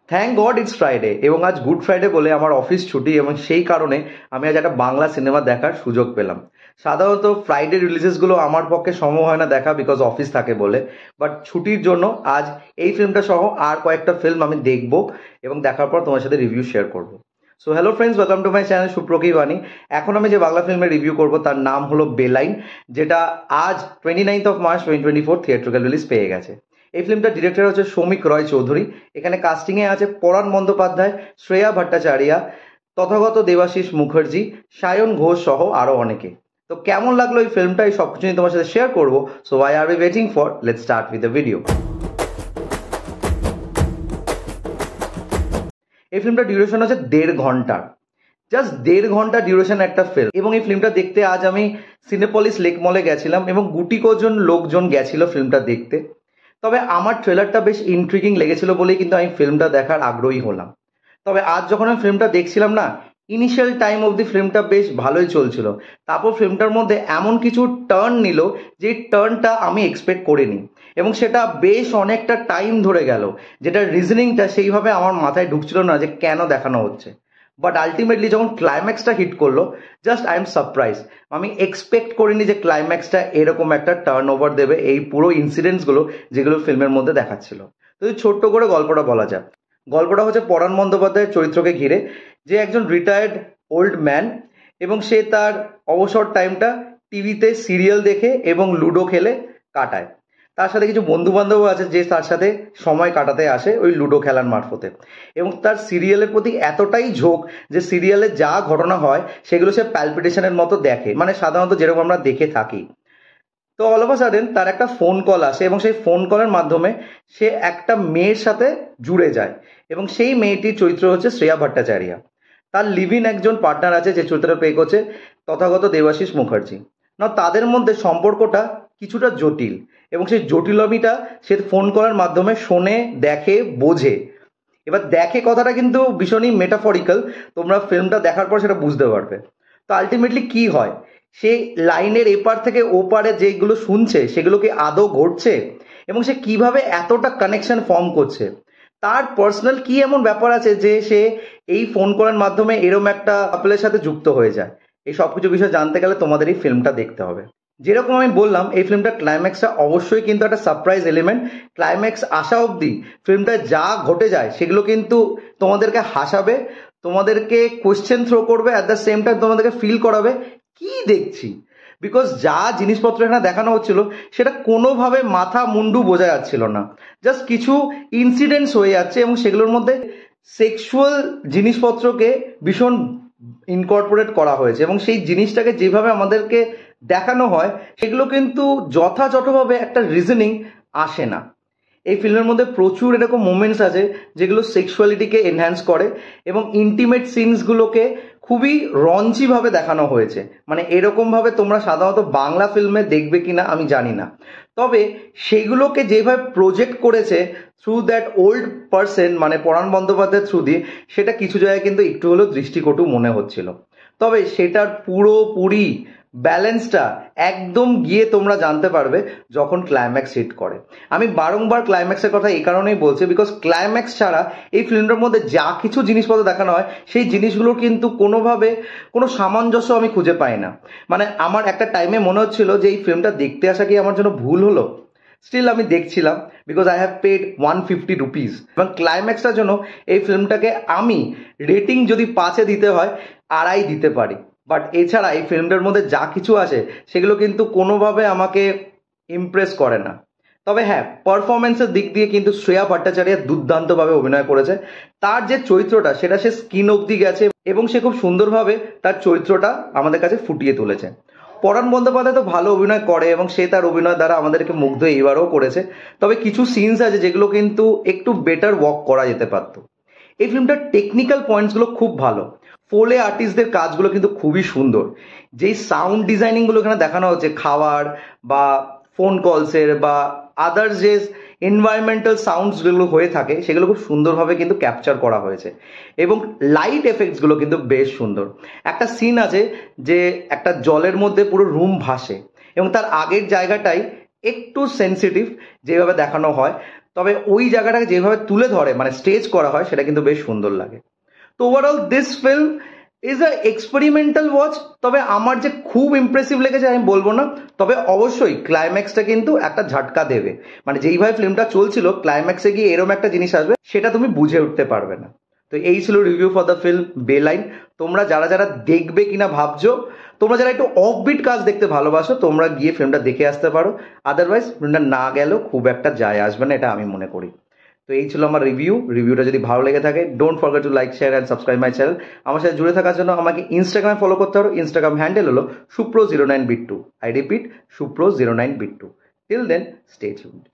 Thank god it's Friday এবং আজ good Friday বলে আমার অফিস ছুটি এবং সেই কারণে আমি আজ একটা বাংলা সিনেমা দেখার সুযোগ পেলাম। সাধারণত ফ্রাইডে রিলিজেসগুলো আমার পক্ষে সম্ভব হয় না দেখা, বিকজ অফিস থাকে বলে। বাট ছুটির জন্য আজ এই ফিল্মটা সহ আর কয়েকটা ফিল্ম আমি দেখব এবং দেখার পর তোমার সাথে রিভিউ শেয়ার করব। So hello friends, welcome to my channel সুপ্রকি বাণী। এখন আমি যে বাংলা ফিল্মের রিভিউ করব তার নাম হলো বেলাইন, যেটা আজ 29th March 2024 থিয়েট্রিক্যাল রিলিজ পেয়ে গেছে। এই ফিল্মটার ডিরেক্টর হচ্ছে সৌমিক রয় চৌধুরী। এখানে কাস্টিংয়ে আছে পরাণ বন্দ্যোপাধ্যায়, শ্রেয়া ভট্টাচার্য, তথাগত দেবাশিস মুখার্জি, সায়ন ঘোষ সহ আরো অনেকে। তো কেমন লাগলো এই ফিল্মটা, এই সবকিছু নিয়ে তোমার সাথে শেয়ার করবো। So I are be waiting for, let's start with the video. এই ফিল্মটা ডিউরেশন হচ্ছে 1.5 ঘন্টা, জাস্ট 1.5 ঘন্টা ডিউরেশন একটা ফিল্ম। এবং এই ফিল্মটা দেখতে আজ আমি সিনেপলিস লেক মলে গেছিলাম এবং গুটি কজন লোকজন গেছিল ফিল্মটা দেখতে। তবে আমার ট্রেলারটা বেশ ইন্ট্রিগিং লেগেছিল বলেই কিন্তু আমি ফিল্মটা দেখার আগ্রহী হলাম। তবে আজ যখন আমি ফিল্মটা দেখছিলাম না, ইনিশিয়াল টাইম অব দি ফিল্মটা বেশ ভালোই চলছিল। তারপর ফিল্মটার মধ্যে এমন কিছু টার্ন নিল যে টার্নটা আমি এক্সপেক্ট করিনি এবং সেটা বেশ অনেকটা টাইম ধরে গেল, যেটা রিজনিংটা সেইভাবে আমার মাথায় ঢুকছিল না যে কেন দেখানো হচ্ছে। বাট আলটিমেটলি যখন ক্লাইম্যাক্সটা হিট করলো, জাস্ট আই এম সারপ্রাইজ। আমি এক্সপেক্ট করিনি যে ক্লাইম্যাক্সটা এরকম একটা টার্ন ওভার দেবে এই পুরো ইনসিডেন্টসগুলো যেগুলো ফিল্মের মধ্যে দেখাচ্ছিল। তো ছোট্ট করে গল্পটা বলা যাক। গল্পটা হচ্ছে পরাণ বন্দ্যোপাধ্যায়ের চরিত্রকে ঘিরে, যে একজন রিটায়ার্ড ওল্ড ম্যান এবং সে তার অবসর টাইমটা টিভিতে সিরিয়াল দেখে এবং লুডো খেলে কাটায়। তার সাথে কিছু বন্ধু বান্ধব আছে যে তার সাথে সময় কাটাতে আসে ওই লুডো খেলার মারফতে। এবং তার সিরিয়ালের প্রতি এতটাই ঝোঁক যে সিরিয়ালে যা ঘটনা হয় সেগুলো সে প্যালপিটেশনের মতো দেখে, মানে সাধারণত যেরকম আমরা দেখে থাকি। তো অল অফ আ সাডেন তার একটা ফোন কল আসে এবং সেই ফোন কলের মাধ্যমে সে একটা মেয়ের সাথে জুড়ে যায় এবং সেই মেয়েটির চরিত্র হচ্ছে শ্রেয়া ভট্টাচার্য। তার লিভ ইন একজন পার্টনার আছে যে চরিত্রটা প্লে করছে তথাগত দেবাশিস মুখার্জি। না, তাদের মধ্যে সম্পর্কটা কিছুটা জটিল এবং সেই জটিলমিটা সে ফোন কলের মাধ্যমে শোনে, দেখে, বোঝে। এবার দেখে কথাটা কিন্তু ভীষণই মেটাফরিক্যাল, তোমরা ফিল্মটা দেখার পর সেটা বুঝতে পারবে। তো আলটিমেটলি কি হয়, সে লাইনের এপার থেকে ওপারে যেগুলো শুনছে সেগুলো কি আদৌ ঘটছে এবং সে কিভাবে এতটা কানেকশন ফর্ম করছে, তার পার্সোনাল কি এমন ব্যাপার আছে যে সে এই ফোন কলের মাধ্যমে এরম একটা কাপলের সাথে যুক্ত হয়ে যায়। এই সব কিছু বিষয় জানতে গেলে তোমাদের এই ফিল্মটা দেখতে হবে। যেরকম আমি বললাম, এই ফিল্মটার ক্লাইম্যাক্সটা অবশ্যই কিন্তু একটা সারপ্রাইজ এলিমেন্ট। ক্লাইম্যাক্স আসা অবধি ফিল্মটায় যা ঘটে যায় সেগুলো কিন্তু তোমাদেরকে হাসাবে, তোমাদেরকে কোয়েশ্চেন থ্রো করবে, অ্যাট দ্য সেম টাইম তোমাদেরকে ফিল করাবে কি দেখছি। বিকজ যা জিনিসপত্র এখানে দেখানো হচ্ছিল সেটা কোনোভাবে মাথা মুন্ডু বোঝা যাচ্ছিল না। জাস্ট কিছু ইনসিডেন্টস হয়ে যাচ্ছে এবং সেগুলোর মধ্যে সেক্সুয়াল জিনিসপত্রকে ভীষণ ইনকর্পোরেট করা হয়েছে এবং সেই জিনিসটাকে যেভাবে আমাদেরকে দেখানো হয় সেগুলো কিন্তু যথাযথভাবে একটা রিজনিং আসে না। এই ফিল্মের মধ্যে প্রচুর এরকম মোমেন্টস আছে যেগুলো সেক্সুয়ালিটিকে এনহ্যান্স করে এবং ইন্টিমেট সিনসগুলোকে খুবই রঞ্চিভাবে দেখানো হয়েছে। মানে এরকমভাবে তোমরা সাধারণত বাংলা ফিল্মে দেখবে কিনা আমি জানি না, তবে সেগুলোকে যেভাবে প্রজেক্ট করেছে থ্রু দ্যাট ওল্ড পার্সন, মানে পরাণ বন্দ্যোপাধ্যায়ের থ্রু দিয়ে, সেটা কিছু জায়গায় কিন্তু একটু হলেও দৃষ্টিকটু মনে হচ্ছিল। তবে সেটার পুরোপুরি ব্যালেন্সটা একদম গিয়ে তোমরা জানতে পারবে যখন ক্লাইম্যাক্স হিট করে। আমি বারংবার ক্লাইম্যাক্সের কথা এই কারণেই বলছি, বিকজ ক্লাইম্যাক্স ছাড়া এই ফিল্মটার মধ্যে যা কিছু জিনিসপত্র দেখানো হয় সেই জিনিসগুলো কিন্তু কোনোভাবে কোনো সামঞ্জস্য আমি খুঁজে পাই না। মানে আমার একটা টাইমে মনে হচ্ছিল যে এই ফিল্মটা দেখতে আসা কি আমার জন্য ভুল হলো। স্টিল আমি দেখছিলাম because I have paid 150 rupees এবং ক্লাইম্যাক্সটার জন্য এই ফিল্মটাকে আমি রেটিং যদি 5-এ দিতে হয় 2.5 দিতে পারি। বাট এছাড়া এই ফিল্মটার মধ্যে যা কিছু আছে সেগুলো কিন্তু কোনোভাবে আমাকে ইমপ্রেস করে না। তবে হ্যাঁ, পারফরমেন্সের দিক দিয়ে কিন্তু শ্রেয়া ভট্টাচার্য দুর্দান্তভাবে অভিনয় করেছে। তার যে চরিত্রটা সেটা সে স্কিন অবধি গেছে এবং সে খুব সুন্দরভাবে তার চরিত্রটা আমাদের কাছে ফুটিয়ে তুলেছে। পরাণ বন্দ্যোপাধ্যায় তো ভালো অভিনয় করে এবং সে তার অভিনয় দ্বারা আমাদেরকে মুগ্ধ এইবারও করেছে। তবে কিছু সিনস আছে যেগুলো কিন্তু একটু বেটার ওয়ার্ক করা যেতে পারত। এই ফিল্মটার টেকনিক্যাল পয়েন্টসগুলো খুব ভালো, ফোলে আর্টিস্টদের কাজগুলো কিন্তু খুবই সুন্দর। যেই সাউন্ড ডিজাইনিংগুলো এখানে দেখানো হচ্ছে খাবার বা ফোন কলসের বা আদার্স যে এনভায়রনমেন্টাল সাউন্ডস যেগুলো হয়ে থাকে সেগুলো খুব সুন্দরভাবে কিন্তু ক্যাপচার করা হয়েছে এবং লাইট এফেক্টসগুলো কিন্তু বেশ সুন্দর। একটা সিন আছে যে একটা জলের মধ্যে পুরো রুম ভাসে এবং তার আগের জায়গাটাই একটু সেন্সিটিভ যেভাবে দেখানো হয়। তবে ওই জায়গাটাকে যেভাবে তুলে ধরে মানে স্টেজ করা হয় সেটা কিন্তু বেশ সুন্দর লাগে। তো overall this film is a experimental watch. তবে আমার যে খুব ইমপ্রেসিভ লেগেছে আমি বলবো না, তবে অবশ্যই ক্লাইম্যাক্সটা কিন্তু একটা ঝাটকা দেবে। মানে যেইভাবে ফিল্মটা চলছিল ক্লাইম্যাক্সে গিয়ে এরকম একটা জিনিস আসবে সেটা তুমি বুঝে উঠতে পারবে না। তো এই ছিল রিভিউ ফর দ্য ফিল্ম বেলাইন। তোমরা যারা যারা দেখবে কিনা ভাবছো, তোমরা যারা একটু অফবিট কাজ দেখতে ভালোবাসো তোমরা গিয়ে ফিল্মটা দেখে আসতে পারো, আদারওয়াইজ ফিল্মটা না গেলেও খুব একটা যায় আসবে না, এটা আমি মনে করি। তো এই ছিল আমার রিভিউটা যদি ভালো লেগে থাকে don't forget to like share and subscribe my channel. আমার সাথে জুড়ে থাকার জন্য আমাকে ইনস্টাগ্রামে ফলো করতে পারো। ইনস্টাগ্রাম হ্যান্ডেল হলো সুপ্রো09bit2। আই রিপিট সুপ্রো09bit2। Till then stay tuned.